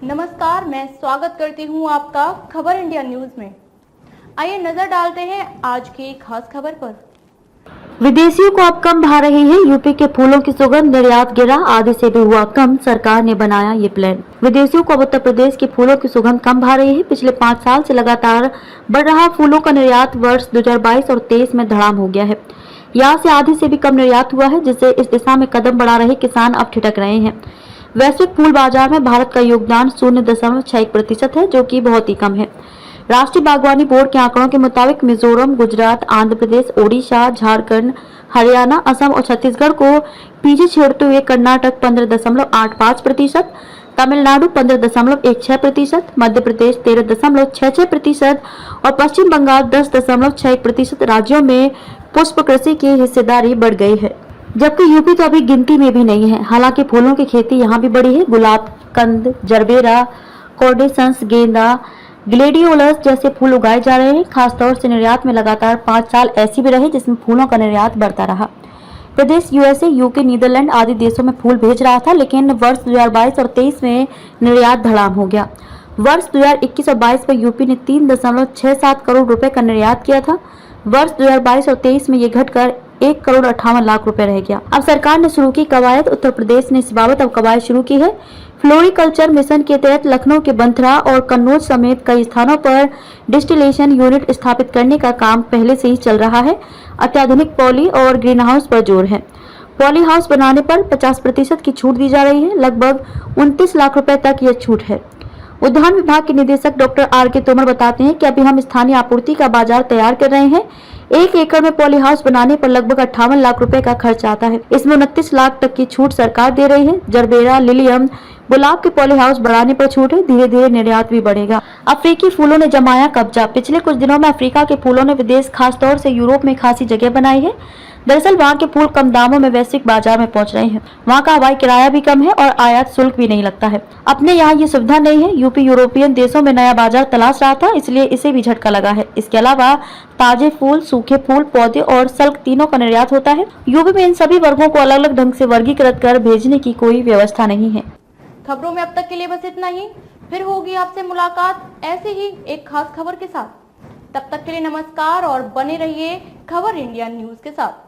नमस्कार, मैं स्वागत करती हूं आपका खबर इंडिया न्यूज में। आइए नजर डालते हैं आज की खास खबर पर। विदेशियों को अब कम भा रही है यूपी के फूलों की सुगंध, निर्यात गिरा, आधे से भी हुआ कम, सरकार ने बनाया ये प्लान। विदेशियों को अब उत्तर प्रदेश के फूलों की सुगंध कम भा रही है। पिछले 5 साल से लगातार बढ़ रहा फूलों का निर्यात वर्ष 2022 और 23 में धड़ाम हो गया है। यहाँ से आधे से भी कम निर्यात हुआ है, जिससे इस दिशा में कदम बढ़ा रहे किसान अब ठिठक रहे हैं। वैश्विक फूल बाजार में भारत का योगदान 0.61% है, जो कि बहुत ही कम है। राष्ट्रीय बागवानी बोर्ड के आंकड़ों के मुताबिक मिजोरम, गुजरात, आंध्र प्रदेश, ओडिशा, झारखंड, हरियाणा, असम और छत्तीसगढ़ को पीछे छोड़ते हुए कर्नाटक 15.85%, तमिलनाडु 15.16%, मध्य प्रदेश 13.66% और पश्चिम बंगाल 10.61% राज्यों में पुष्प कृषि की हिस्सेदारी बढ़ गई है, जबकि यूपी तो अभी गिनती में भी नहीं है। हालांकि फूलों की खेती यहाँ भी बढ़ी है। गुलाब, कंद, जरबेरा, कॉर्डेसन्स, गेंदा, ग्लेडियोलस जैसे फूल उगाए जा रहे हैं। खासतौर से निर्यात में लगातार 5 साल ऐसी भी रहे जिसमें फूलों का निर्यात बढ़ता रहा। प्रदेश यूएसए, यूके, नीदरलैंड आदि देशों में फूल भेज रहा था, लेकिन वर्ष 2022 और 23 में निर्यात धड़ाम हो गया। वर्ष 2021 और 22 में यूपी ने 3.67 करोड़ रुपए का निर्यात किया था। वर्ष 2022 और 23 में ये घटकर 1,58,00,000 रुपए रह गया। अब सरकार ने शुरू की कवायद। उत्तर प्रदेश ने इस बाबत अब कवायद शुरू की है। फ्लोरिकल्चर मिशन के तहत लखनऊ के बंथरा और कन्नौज समेत कई स्थानों पर डिस्टिलेशन यूनिट स्थापित करने का काम पहले से ही चल रहा है। अत्याधुनिक पॉली और ग्रीन हाउस पर जोर है। पॉली हाउस बनाने पर 50% की छूट दी जा रही है। लगभग 29 लाख रुपए तक यह छूट है। उद्यान विभाग के निदेशक डॉक्टर आर.के. तोमर बताते हैं कि अभी हम स्थानीय आपूर्ति का बाजार तैयार कर रहे हैं। 1 एकड़ में पॉली हाउस बनाने पर लगभग 58 लाख रुपए का खर्च आता है। इसमें 29 लाख तक की छूट सरकार दे रही है। जरबेरा, लिलियम, गुलाब के पॉली हाउस बढ़ाने पर छूट है। धीरे धीरे निर्यात भी बढ़ेगा। अफ्रीकी फूलों ने जमाया कब्जा। पिछले कुछ दिनों में अफ्रीका के फूलों ने विदेश, खासतौर से यूरोप में खासी जगह बनाई है। दरअसल वहाँ के फूल कम दामों में वैश्विक बाजार में पहुंच रहे हैं। वहाँ का हवाई किराया भी कम है और आयात शुल्क भी नहीं लगता है। अपने यहाँ ये सुविधा नहीं है। यूपी यूरोपियन देशों में नया बाजार तलाश रहा था, इसलिए इसे भी झटका लगा है। इसके अलावा ताजे फूल, सूखे फूल, पौधे और सल्क तीनों का निर्यात होता है। यूपी में इन सभी वर्गों को अलग अलग ढंग से वर्गीकृत कर भेजने की कोई व्यवस्था नहीं है। खबरों में अब तक के लिए बस इतना ही। फिर होगी आपसे मुलाकात ऐसे ही एक खास खबर के साथ। तब तक के लिए नमस्कार और बने रहिए खबर इंडिया न्यूज के साथ।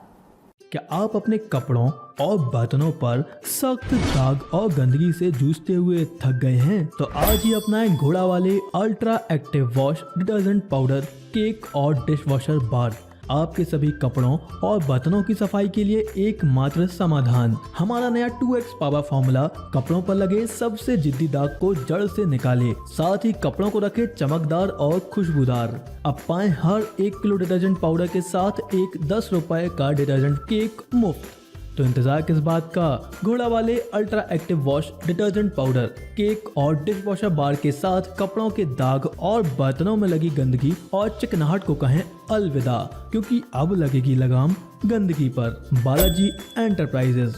क्या आप अपने कपड़ों और बर्तनों पर सख्त दाग और गंदगी से जूझते हुए थक गए हैं? तो आज ही अपनाएं घोड़ा वाले ultra active wash detergent powder, cake और डिश वॉशर बार। आपके सभी कपड़ों और बर्तनों की सफाई के लिए एकमात्र समाधान। हमारा नया 2x पावर फॉर्मूला कपड़ों पर लगे सबसे जिद्दी दाग को जड़ से निकाले, साथ ही कपड़ों को रखे चमकदार और खुशबूदार। अब पाएं हर 1 किलो डिटर्जेंट पाउडर के साथ एक 10 रुपए का डिटर्जेंट केक मुफ्त। तो इंतजार किस बात का? घोड़ा वाले ultra active wash detergent powder, cake और डिश वॉशर बार के साथ कपड़ों के दाग और बर्तनों में लगी गंदगी और चिकनाहट को कहें अलविदा, क्योंकि अब लगेगी लगाम गंदगी पर। बालाजी एंटरप्राइजेज।